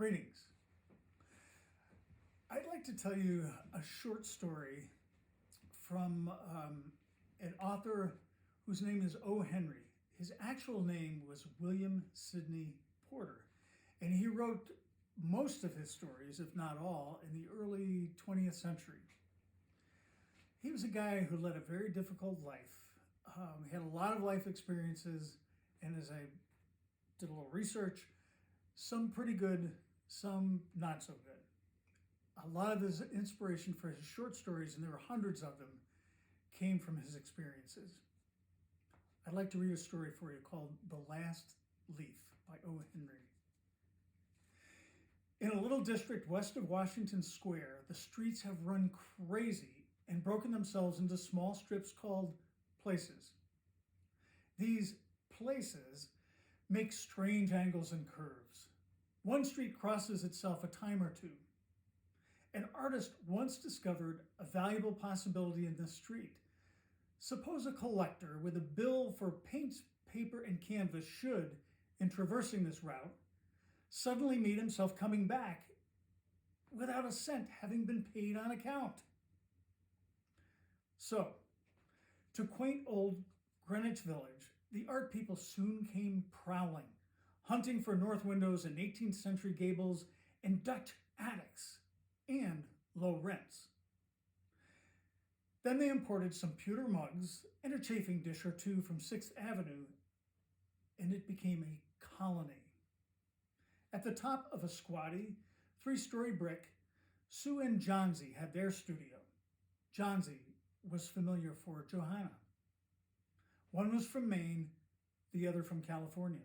Greetings. I'd like to tell you a short story from an author whose name is O. Henry. His actual name was William Sidney Porter, and he wrote most of his stories, if not all, in the early 20th century. He was a guy who led a very difficult life. He had a lot of life experiences, and as I did a little research, some pretty good, some not so good. A lot of his inspiration for his short stories, and there were hundreds of them, came from his experiences. I'd like to read a story for you called The Last Leaf by O. Henry. In a little district west of Washington Square, the streets have run crazy and broken themselves into small strips called places. These places make strange angles and curves. One street crosses itself a time or two. An artist once discovered a valuable possibility in this street. Suppose a collector with a bill for paint, paper, and canvas should, in traversing this route, suddenly meet himself coming back without a cent having been paid on account. So, to quaint old Greenwich Village, the art people soon came prowling, hunting for north windows and 18th century gables and Dutch attics and low rents. Then they imported some pewter mugs and a chafing dish or two from 6th Avenue, and it became a colony. At the top of a squatty, 3-story brick, Sue and Johnsy had their studio. Johnsy was familiar for Johanna. One was from Maine, the other from California.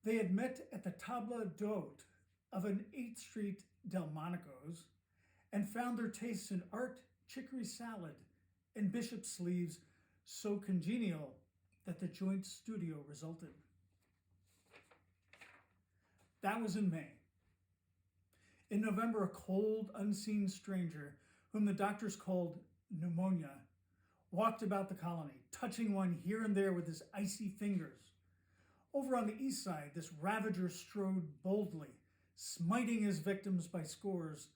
They had met at the table d'hôte of an 8th Street Delmonico's and found their tastes in art, chicory salad, and bishop sleeves so congenial that the joint studio resulted. That was in May. In November, a cold, unseen stranger, whom the doctors called pneumonia, walked about the colony, touching one here and there with his icy fingers. Over on the east side, this ravager strode boldly, smiting his victims by scores,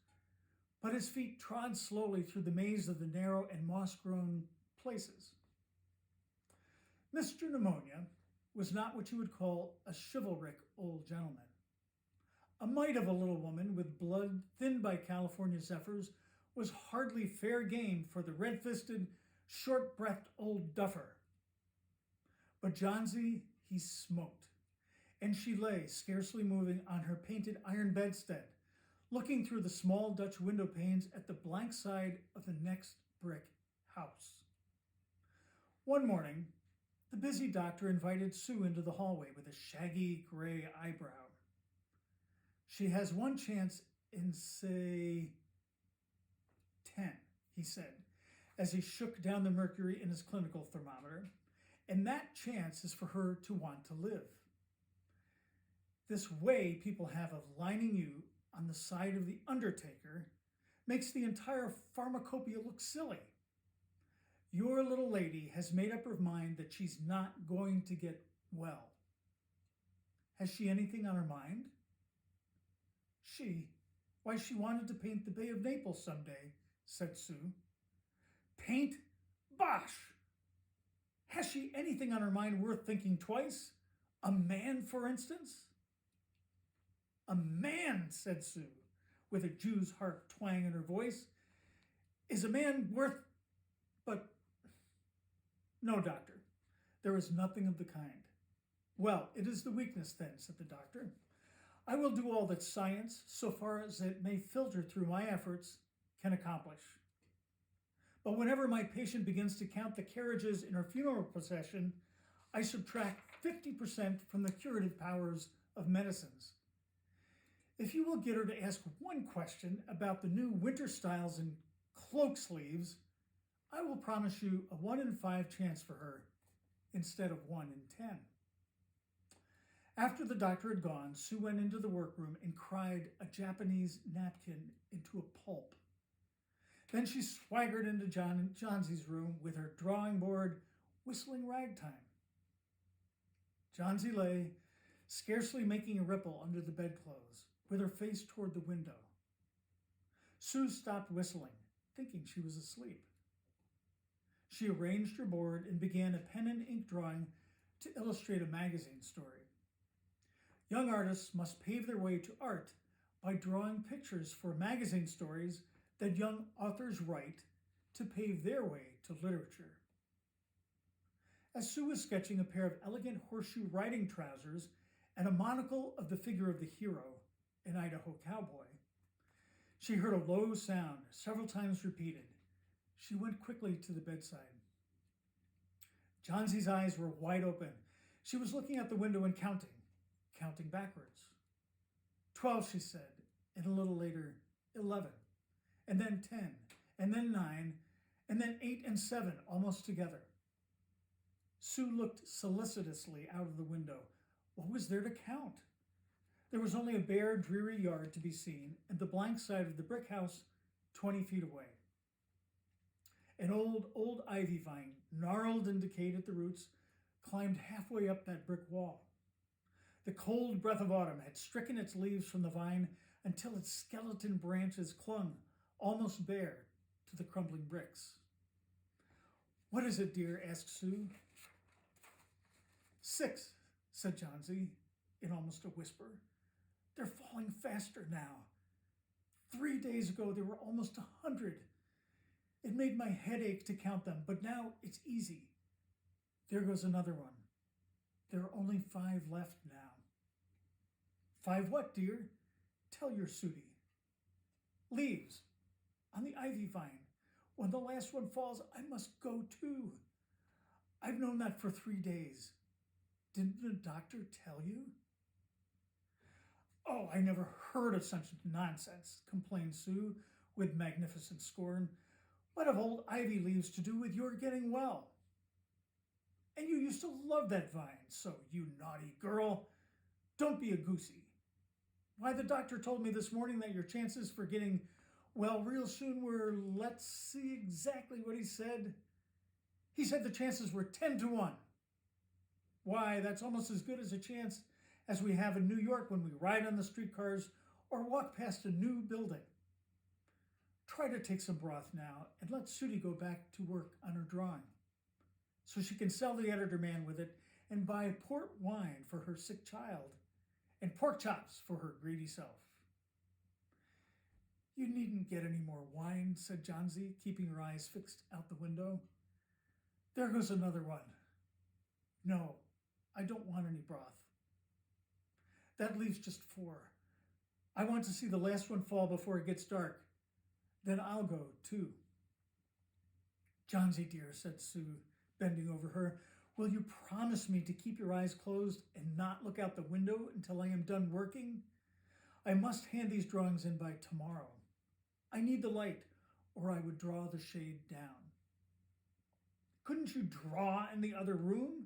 but his feet trod slowly through the maze of the narrow and moss-grown places. Mr. Pneumonia was not what you would call a chivalric old gentleman. A mite of a little woman with blood thinned by California zephyrs was hardly fair game for the red-fisted, short-breathed old duffer. But Johnsy he smoked, and she lay, scarcely moving, on her painted iron bedstead, looking through the small Dutch window panes at the blank side of the next brick house. One morning, the busy doctor invited Sue into the hallway with a shaggy gray eyebrow. She has one chance in, say, 10, he said, as he shook down the mercury in his clinical thermometer, and that chance is for her to want to live. This way people have of lining you on the side of the undertaker makes the entire pharmacopoeia look silly. Your little lady has made up her mind that she's not going to get well. Has she anything on her mind? Why, she wanted to paint the Bay of Naples someday, said Sue. Paint? Bosh! Has she anything on her mind worth thinking twice? A man, for instance? A man, said Sue, with a Jew's harp twang in her voice. Is a man worth... But... No, doctor, there is nothing of the kind. Well, it is the weakness then, said the doctor. I will do all that science, so far as it may filter through my efforts, can accomplish. But whenever my patient begins to count the carriages in her funeral procession, I subtract 50% from the curative powers of medicines. If you will get her to ask one question about the new winter styles in cloak sleeves, I will promise you a 1 in 5 chance for her instead of 1 in 10. After the doctor had gone, Sue went into the workroom and cried a Japanese napkin into a pulp. Then she swaggered into Johnsy's room with her drawing board whistling ragtime. Johnsy lay, scarcely making a ripple under the bedclothes, with her face toward the window. Sue stopped whistling, thinking she was asleep. She arranged her board and began a pen and ink drawing to illustrate a magazine story. Young artists must pave their way to art by drawing pictures for magazine stories that young authors write to pave their way to literature. As Sue was sketching a pair of elegant horseshoe riding trousers and a monocle of the figure of the hero, an Idaho cowboy, she heard a low sound several times repeated. She went quickly to the bedside. Johnsy's eyes were wide open. She was looking out the window and counting backwards. 12, she said, and a little later, 11, and then 10, and then 9, and then 8 and 7, almost together. Sue looked solicitously out of the window. What was there to count? There was only a bare, dreary yard to be seen, and the blank side of the brick house 20 feet away. An old ivy vine, gnarled and decayed at the roots, climbed halfway up that brick wall. The cold breath of autumn had stricken its leaves from the vine until its skeleton branches clung, almost bare, to the crumbling bricks. What is it, dear? Asked Sue. 6, said Johnsy, in almost a whisper. They're falling faster now. 3 days ago, there were almost 100. It made my head ache to count them, but now it's easy. There goes another one. There are only 5 left now. 5 what, dear? Tell your Sooty. Leaves on the ivy vine. When the last one falls, I must go too. I've known that for 3 days. Didn't the doctor tell you? Oh, I never heard of such nonsense, complained Sue with magnificent scorn. What have old ivy leaves to do with your getting well? And you used to love that vine, so you naughty girl. Don't be a goosey. Why, the doctor told me this morning that your chances for getting well real soon were, let's see exactly what he said. He said the chances were 10 to 1. Why, that's almost as good as a chance as we have in New York when we ride on the streetcars or walk past a new building. Try to take some broth now and let Sooty go back to work on her drawing so she can sell the editor man with it and buy port wine for her sick child and pork chops for her greedy self. You needn't get any more wine, said Johnsy, keeping her eyes fixed out the window. There goes another one. No, I don't want any broth. That leaves just 4. I want to see the last one fall before it gets dark. Then I'll go too. Johnsy dear, said Sue, bending over her, will you promise me to keep your eyes closed and not look out the window until I am done working? I must hand these drawings in by tomorrow. I need the light, or I would draw the shade down. Couldn't you draw in the other room?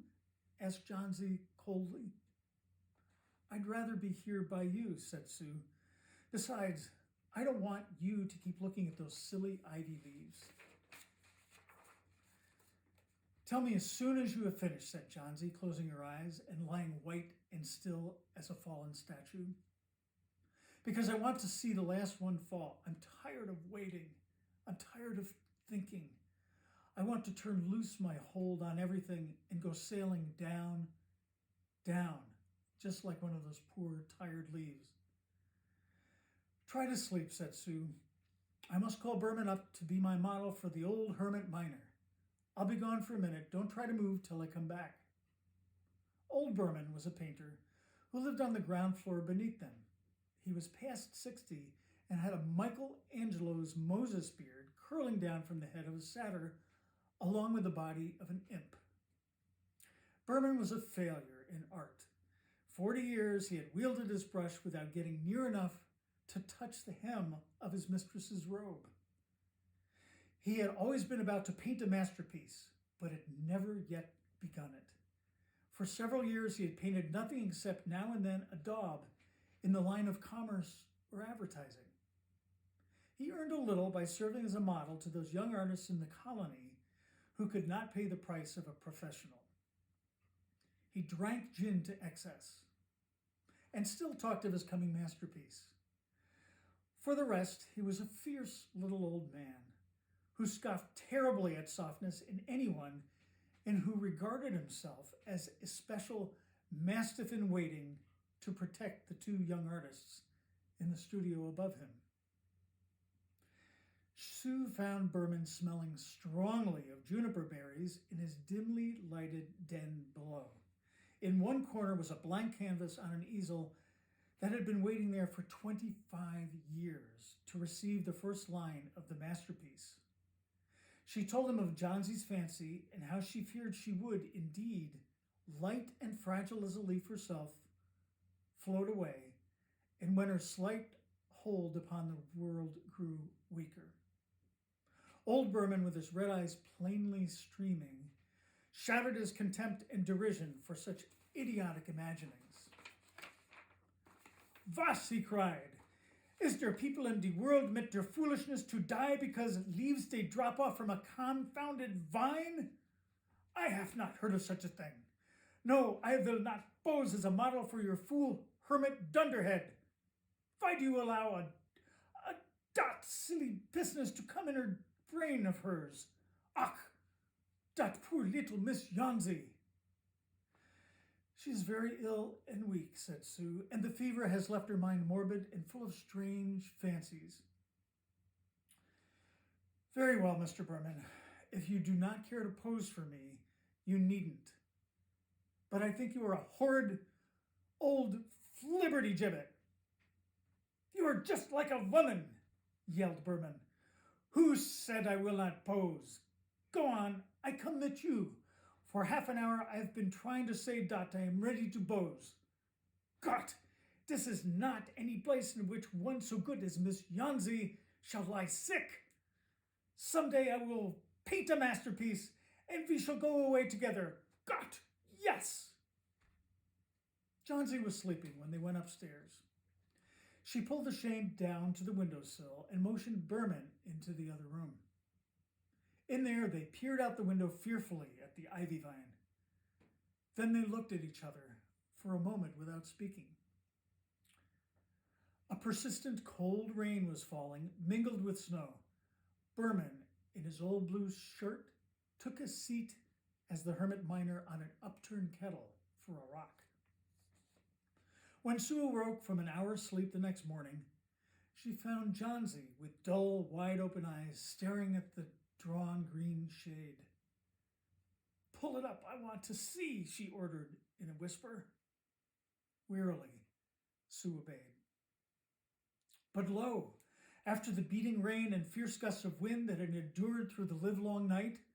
Asked Johnsy coldly. I'd rather be here by you, said Sue. Besides, I don't want you to keep looking at those silly ivy leaves. Tell me as soon as you have finished, said Johnsy, closing her eyes and lying white and still as a fallen statue. Because I want to see the last one fall. I'm tired of waiting. I'm tired of thinking. I want to turn loose my hold on everything and go sailing down, down, just like one of those poor, tired leaves. Try to sleep, said Sue. I must call Berman up to be my model for the old hermit miner. I'll be gone for a minute. Don't try to move till I come back. Old Berman was a painter who lived on the ground floor beneath them. He was past 60 and had a Michelangelo's Moses beard curling down from the head of a satyr along with the body of an imp. Berman was a failure in art. 40 years he had wielded his brush without getting near enough to touch the hem of his mistress's robe. He had always been about to paint a masterpiece, but had never yet begun it. For several years he had painted nothing except now and then a daub in the line of commerce or advertising. He earned a little by serving as a model to those young artists in the colony who could not pay the price of a professional. He drank gin to excess and still talked of his coming masterpiece. For the rest, he was a fierce little old man who scoffed terribly at softness in anyone and who regarded himself as a special mastiff in waiting to protect the two young artists in the studio above him. Sue found Berman smelling strongly of juniper berries in his dimly lighted den below. In one corner was a blank canvas on an easel that had been waiting there for 25 years to receive the first line of the masterpiece. She told him of Johnsy's fancy and how she feared she would, indeed, light and fragile as a leaf herself, float away, and when her slight hold upon the world grew weaker. Old Berman, with his red eyes plainly streaming, shouted his contempt and derision for such idiotic imaginings. "Was," he cried, "is der people in the world mit der foolishness to die because leaves they drop off from a confounded vine? I have not heard of such a thing. No, I will not pose as a model for your fool hermit dunderhead. Why do you allow a dot silly business to come in her brain of hers? Ach, that poor little Miss Jansi." "She is very ill and weak," said Sue, "and the fever has left her mind morbid and full of strange fancies." "Very well, Mr. Berman. If you do not care to pose for me, you needn't. But I think you are a horrid old flibberty-gibbet." "You are just like a woman," yelled Berman. "Who said I will not pose? Go on, I commit you. For half an hour I have been trying to say that I am ready to pose. Gott, this is not any place in which one so good as Miss Jansi shall lie sick. Some day I will paint a masterpiece, and we shall go away together. Gott, yes." Jansi was sleeping when they went upstairs. She pulled the shade down to the windowsill and motioned Berman into the other room. In there, they peered out the window fearfully at the ivy vine. Then they looked at each other for a moment without speaking. A persistent cold rain was falling, mingled with snow. Berman, in his old blue shirt, took a seat as the hermit miner on an upturned kettle for a rock. When Sue awoke from an hour's sleep the next morning, she found Jansi with dull, wide-open eyes staring at the drawn green shade. "Pull it up, I want to see," she ordered in a whisper. Wearily, Sue obeyed. But lo, after the beating rain and fierce gusts of wind that had endured through the livelong night,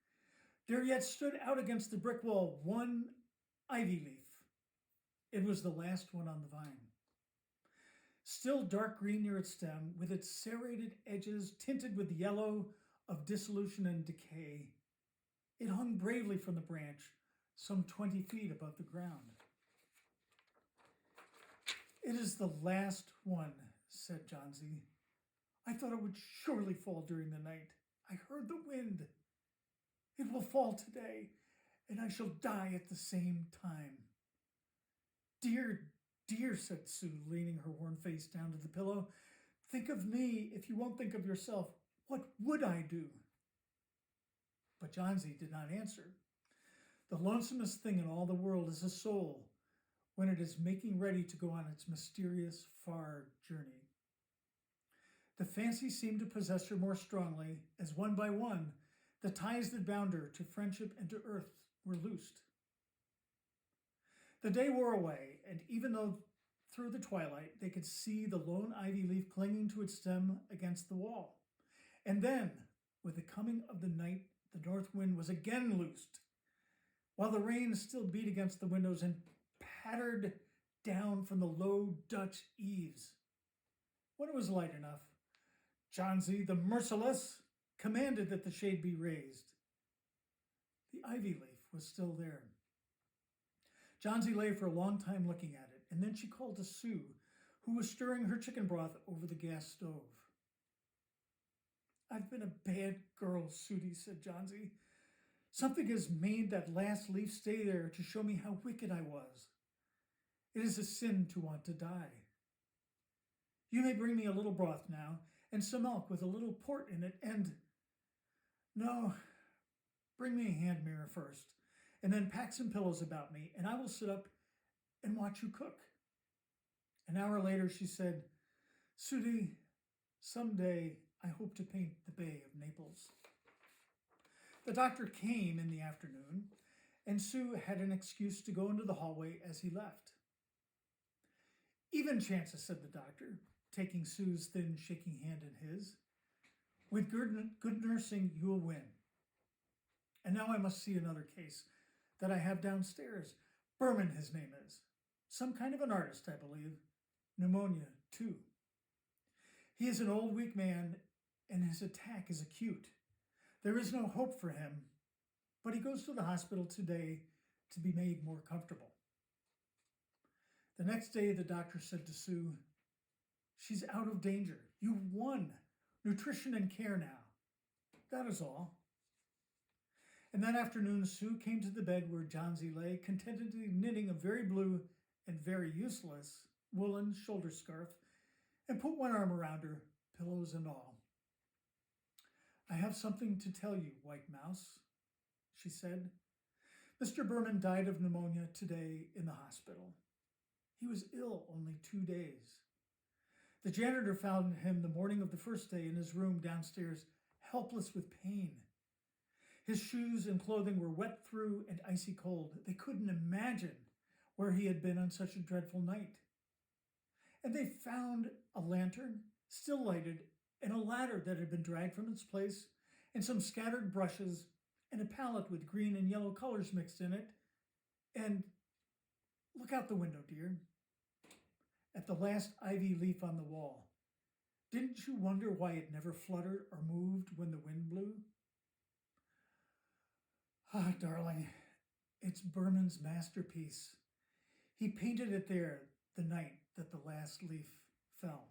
there yet stood out against the brick wall one ivy leaf. It was the last one on the vine. Still dark green near its stem, with its serrated edges tinted with yellow of dissolution and decay, it hung bravely from the branch, some 20 feet above the ground. "It is the last one," said Jansi. "I thought it would surely fall during the night. I heard the wind. It will fall today, and I shall die at the same time." "Dear, dear," said Sue, leaning her worn face down to the pillow. "Think of me if you won't think of yourself. What would I do?" But Jansi did not answer. The lonesomest thing in all the world is a soul when it is making ready to go on its mysterious, far journey. The fancy seemed to possess her more strongly as one by one the ties that bound her to friendship and to earth were loosed. The day wore away, and even though through the twilight they could see the lone ivy leaf clinging to its stem against the wall. And then, with the coming of the night, the north wind was again loosed, while the rain still beat against the windows and pattered down from the low Dutch eaves. When it was light enough, Jansi, the merciless, commanded that the shade be raised. The ivy leaf was still there. Jansi lay for a long time looking at it, and then she called to Sue, who was stirring her chicken broth over the gas stove. "I've been a bad girl, Sudie," said Jansi. "Something has made that last leaf stay there to show me how wicked I was. It is a sin to want to die." You may bring me a little broth now, and some milk with a little port in it, and... No, bring me a hand mirror first, and then pack some pillows about me, and I will sit up and watch you cook. An hour later, she said, Sudi, someday I hope to paint the Bay of Naples. The doctor came in the afternoon, and Sue had an excuse to go into the hallway as he left. Even chances, said the doctor, taking Sue's thin, shaking hand in his. With good nursing, you will win. And now I must see another case that I have downstairs. Berman, his name is. Some kind of an artist, I believe. Pneumonia, too. He is an old, weak man, and his attack is acute. There is no hope for him, but he goes to the hospital today to be made more comfortable. The next day, the doctor said to Sue, she's out of danger. You won. Nutrition and care now. That is all. And that afternoon, Sue came to the bed where Johnsy lay, contentedly knitting a very blue and very useless woolen shoulder scarf, and put one arm around her, pillows and all. I have something to tell you, White Mouse, she said. Mr. Berman died of pneumonia today in the hospital. He was ill only 2 days. The janitor found him the morning of the first day in his room downstairs, helpless with pain. His shoes and clothing were wet through and icy cold. They couldn't imagine where he had been on such a dreadful night. And they found a lantern, still lighted, and a ladder that had been dragged from its place, and some scattered brushes, and a palette with green and yellow colors mixed in it. And look out the window, dear, at the last ivy leaf on the wall. Didn't you wonder why it never fluttered or moved when the wind blew? Ah, darling, it's Berman's masterpiece. He painted it there the night that the last leaf fell.